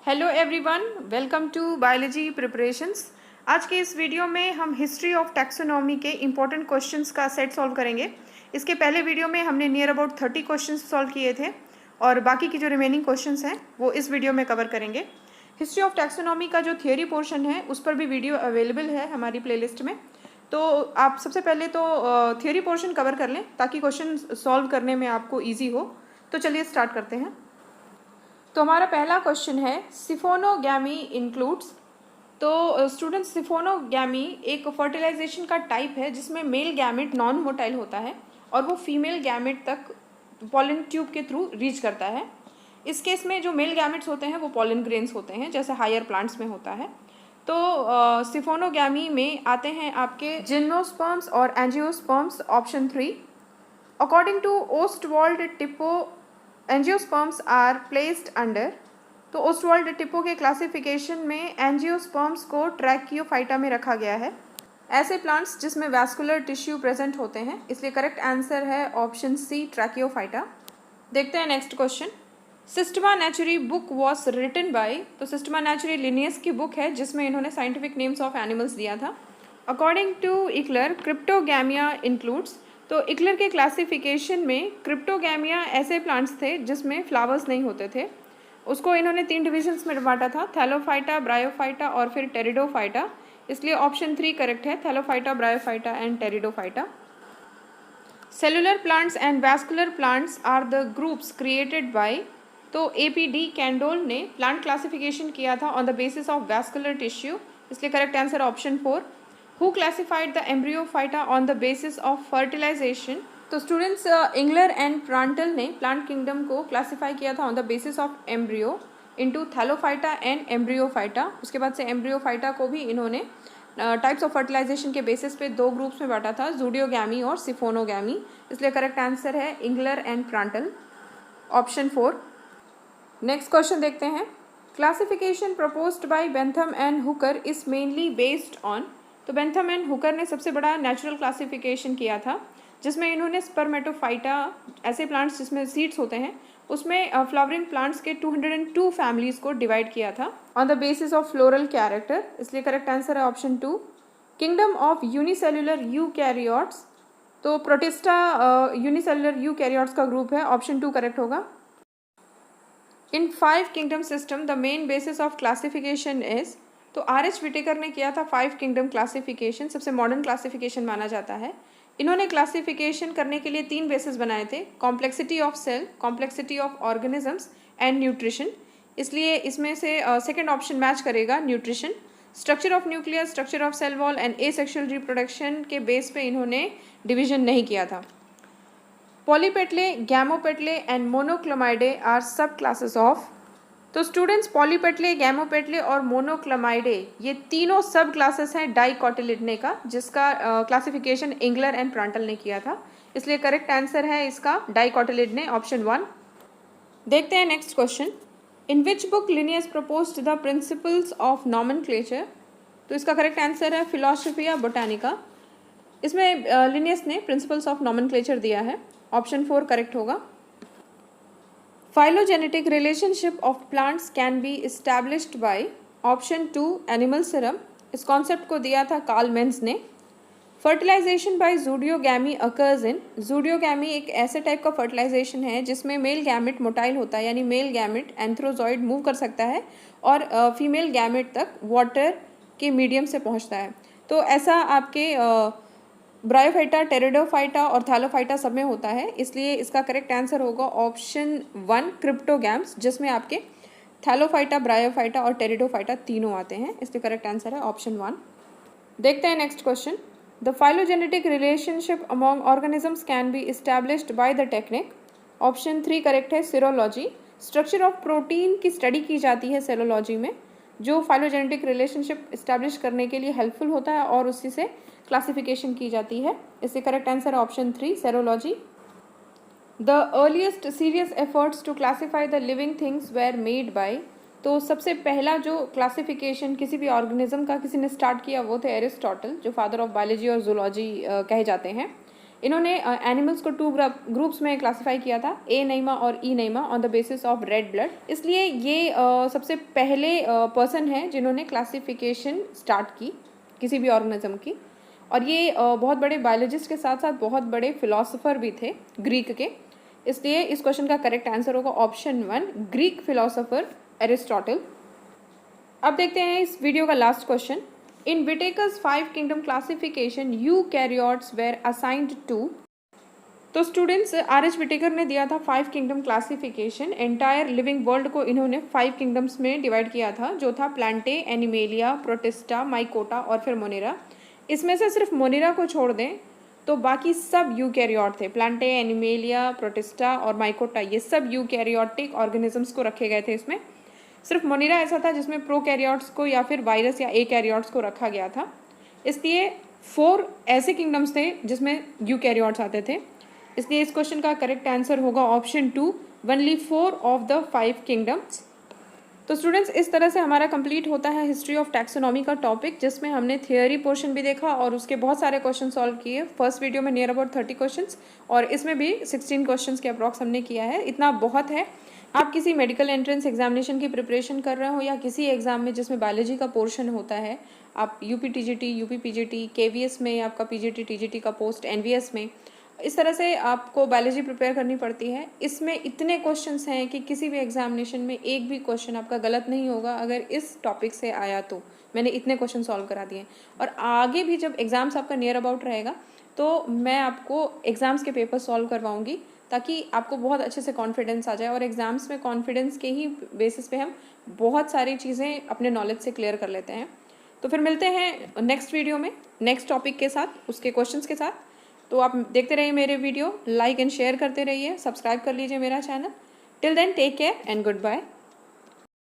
Hello everyone, welcome to biology preparations. आज के इस वीडियो में हम हिस्ट्री ऑफ टैक्सोनॉमी के इम्पोर्टेंट क्वेश्चंस का सेट सॉल्व करेंगे। इसके पहले वीडियो में हमने नियर अबाउट 30 क्वेश्चंस सॉल्व किए थे और बाकी की जो रिमेनिंग क्वेश्चंस हैं वो इस वीडियो में कवर करेंगे। हिस्ट्री ऑफ टैक्सोनॉमी का जो थियोरी पोर्शन है उस पर भी वीडियो अवेलेबल है हमारी प्लेलिस्ट में। तो आप सबसे पहले तो थियोरी पोर्शन कवर कर लें ताकि क्वेश्चन सॉल्व करने में आपको ईजी हो। तो चलिए स्टार्ट करते हैं। तो हमारा पहला क्वेश्चन है सिफोनोगैमी इंक्लूड्स। तो स्टूडेंट, सिफोनोगैमी एक फर्टिलाइजेशन का टाइप है जिसमें मेल गैमेट नॉन मोटाइल होता है और वो फीमेल गैमेट तक पॉलन ट्यूब के थ्रू रीच करता है। इस केस में जो मेल गैमेट्स होते हैं वो पॉलन ग्रेन्स होते हैं जैसे हायर प्लांट्स में होता है। तो सिफोनोगैमी में आते हैं आपके जिम्नोस्पर्म्स और angiosperms, option 3। According to Ostwald Tippo angiosperms are placed under. तो ओस्टवाल्ड टिप्पो के क्लासिफिकेशन में एंजियोस्पर्म्स को ट्रैकियोफाइटा में रखा गया है। ऐसे प्लांट्स जिसमें वैस्कुलर टिश्यू प्रेजेंट होते हैं, इसलिए करेक्ट आंसर है ऑप्शन सी, ट्रैकियोफाइटा। देखते हैं next question. Systema Naturae book was written by. तो सिस्टमा नेचुरी लिनियस की बुक है जिसमें इन्होंने साइंटिफिक नेम्स ऑफ एनिमल्स दिया था। According to Eichler, cryptogamia includes. तो इक्लर के क्लासिफिकेशन में क्रिप्टोगैमिया ऐसे प्लांट्स थे जिसमें फ्लावर्स नहीं होते थे। उसको इन्होंने 3 डिविजन्स में बांटा था, थैलोफाइटा, ब्रायोफाइटा और फिर टेरिडोफाइटा। इसलिए ऑप्शन 3 करेक्ट है, thallophyta, bryophyta and pteridophyta. Cellular plants and vascular plants are the groups created by. तो AP कैंडोल ने प्लांट क्लासिफिकेशन किया था on the basis of vascular tissue, इसलिए correct answer option 4। Who classified the embryophyta on the basis of fertilization? तो students, Engler and Prantl ने plant kingdom को classify किया था on the basis of embryo into thallophyta and embryophyta. उसके बाद से embryophyta को भी इन्होंने टाइप्स ऑफ फर्टिलाइजेशन के बेसिस पे 2 ग्रुप्स में बांटा था, जूडियोगैमी और सिफोनोगैमी। इसलिए करेक्ट आंसर है Engler and Prantl, option 4। Next question देखते हैं। Classification proposed by Bentham and Hooker is mainly based on. तो बेंथम एंड हुकर ने सबसे बड़ा नेचुरल क्लासिफिकेशन किया था जिसमें इन्होंने स्पर्मेटोफाइटा, ऐसे प्लांट्स जिसमें सीड्स होते हैं, उसमें फ्लावरिंग प्लांट्स के 202 फैमिलीज को डिवाइड किया था on the basis of floral character. इसलिए करेक्ट आंसर है option 2। Kingdom of unicellular eukaryotes. तो प्रोटिस्टा यूनिसेल्युलर यूकैरियोट्स का ग्रुप है, ऑप्शन 2 करेक्ट होगा। इन 5 kingdom system the main basis of classification is. तो RH विटेकर ने किया था 5 किंगडम क्लासिफिकेशन, सबसे मॉडर्न क्लासिफिकेशन माना जाता है। इन्होंने क्लासिफिकेशन करने के लिए 3 बेसिस बनाए थे, complexity of cell, complexity of organisms and nutrition. इसलिए इसमें से सेकंड ऑप्शन मैच करेगा, nutrition. Structure of nucleus, structure of cell wall and asexual reproduction के बेस पे इन्होंने डिवीजन नहीं किया था। Polypetalae, gamopetalae and monochlamydeae are sub classes of. तो स्टूडेंट्स, पॉलीपेटले, गैमोपेटले और मोनोक्लोमाइडे ये तीनों सब क्लासेस हैं डाइकोटिलिडने का, जिसका क्लासिफिकेशन इंगलर एंड प्रांटल ने किया था। इसलिए करेक्ट आंसर है इसका डाइकोटिलिडने, ऑप्शन 1। देखते हैं next question. In which book Linnaeus proposed the principles of nomenclature. तो इसका करेक्ट आंसर है फिलोसफिया बोटानिका। इसमें लिनियस ने प्रिंसिपल्स ऑफ नॉमेनक्लेचर दिया है, ऑप्शन 4 करेक्ट होगा। Phylogenetic relationship of plants can be established by, option 2 animal serum. इस concept को दिया था कार्ल मेंज ने। Fertilization by zoidiogamy occurs in. Zoidiogamy एक ऐसे टाइप का फर्टिलाइजेशन है जिसमें मेल गैमेट मोटाइल होता है, यानी मेल गैमेट एंथ्रोजॉइड मूव कर सकता है और फीमेल गैमेट तक वाटर के मीडियम से पहुंचता है। तो ऐसा आपके ब्रायोफाइटा, टेरिडोफाइटा और थैलोफाइटा सब में होता है। इसलिए इसका करेक्ट आंसर होगा ऑप्शन 1, क्रिप्टोगैम्स, जिसमें आपके थैलोफाइटा, ब्रायोफाइटा और टेरिडोफाइटा तीनों आते हैं। इसलिए करेक्ट आंसर है ऑप्शन 1। देखते हैं next question. The phylogenetic relationship among organisms can be established by the technique, option 3 correct है, सीरोलॉजी। स्ट्रक्चर ऑफ प्रोटीन की स्टडी की जाती है सेलोलॉजी में, जो फाइलोजेनेटिक रिलेशनशिप इस्टेब्लिश करने के लिए हेल्पफुल होता है और उसी से क्लासिफिकेशन की जाती है। इससे correct answer option 3, serology. The earliest serious efforts to classify the living things were made by. तो सबसे पहला जो क्लासिफिकेशन किसी भी ऑर्गेनिज्म का किसी ने स्टार्ट किया वो थे एरिस्टोटल, जो फादर ऑफ बायोलॉजी और जूलॉजी कहे जाते हैं। इन्होंने एनिमल्स को 2 ग्रुप्स में क्लासिफाई किया था, ए नैमा और ई नैमा, on the basis of red blood. इसलिए ये सबसे पहले पर्सन है जिन्होंने क्लासिफिकेशन स्टार्ट की किसी भी ऑर्गेनिज्म की। और ये बहुत बड़े बायोलॉजिस्ट के साथ साथ बहुत बड़े फिलोसोफर भी थे ग्रीक के। इसलिए इस क्वेश्चन का करेक्ट आंसर होगा ऑप्शन 1, ग्रीक फिलोसोफर एरिस्टोटल। अब देखते हैं इस वीडियो का last question. In Whittaker's 5 kingdom classification eukaryotes were assigned to. तो स्टूडेंट्स आर.एच. विटेकर ने दिया था 5 kingdom classification. Entire living world को इन्होंने 5 किंगडम्स में डिवाइड किया था, जो था प्लांटे, एनिमेलिया, प्रोटिस्टा, माइकोटा और फिर मोनेरा। इसमें से सिर्फ मोनेरा को छोड़ दें तो बाकी सब यूकैरियोट थे। प्लांटे, एनिमेलिया, प्रोटिस्टा और माइकोटा, ये सब यूकैरियोटिक ऑर्गेनिजम्स को रखे गए थे इसमें। सिर्फ मोनेरा ऐसा था जिसमें प्रोकैरियोट्स को या फिर वायरस या एकैरियोट्स को रखा गया था। इसलिए 4 ऐसे किंगडम्स थे जिसमें यूकैरियोट्स आते थे। इसलिए इस क्वेश्चन का करेक्ट आंसर होगा option 2, only 4 of the 5 kingdoms. तो स्टूडेंट्स इस तरह से हमारा कंप्लीट होता है हिस्ट्री ऑफ टैक्सोनॉमी का टॉपिक, जिसमें हमने थियोरी पोर्शन भी देखा और उसके बहुत सारे क्वेश्चन सॉल्व किए। फर्स्ट वीडियो में नियर अबाउट 30 क्वेश्चंस और इसमें भी 16 क्वेश्चंस के अप्रॉक्स हमने किया है। इतना बहुत है। आप किसी मेडिकल एंट्रेंस एग्जामिनेशन की प्रिपरेशन कर रहे हो या किसी एग्जाम में जिसमें बायोलॉजी का पोर्शन होता है, आप UP TGT, UP PGT, KVS में आपका पीजीटी टीजीटी का पोस्ट, एनवीएस में, इस तरह से आपको बायोलॉजी प्रिपेयर करनी पड़ती है। इसमें इतने क्वेश्चंस हैं कि किसी भी एग्जामिनेशन में एक भी क्वेश्चन आपका गलत नहीं होगा अगर इस टॉपिक से आया तो। मैंने इतने क्वेश्चन सॉल्व करा दिए और आगे भी जब एग्ज़ाम्स आपका नियर अबाउट रहेगा तो मैं आपको एग्ज़ाम्स के पेपर सॉल्व करवाऊँगी, ताकि आपको बहुत अच्छे से कॉन्फिडेंस आ जाए। और एग्ज़ाम्स में कॉन्फिडेंस के ही बेसिस पे हम बहुत सारी चीज़ें अपने नॉलेज से क्लियर कर लेते हैं। तो फिर मिलते हैं नेक्स्ट वीडियो में नेक्स्ट टॉपिक के साथ, उसके क्वेश्चंस के साथ। तो आप देखते रहिए मेरे वीडियो, लाइक एंड शेयर करते रहिए, सब्सक्राइब कर लीजिए मेरा channel. Till then take care and good bye.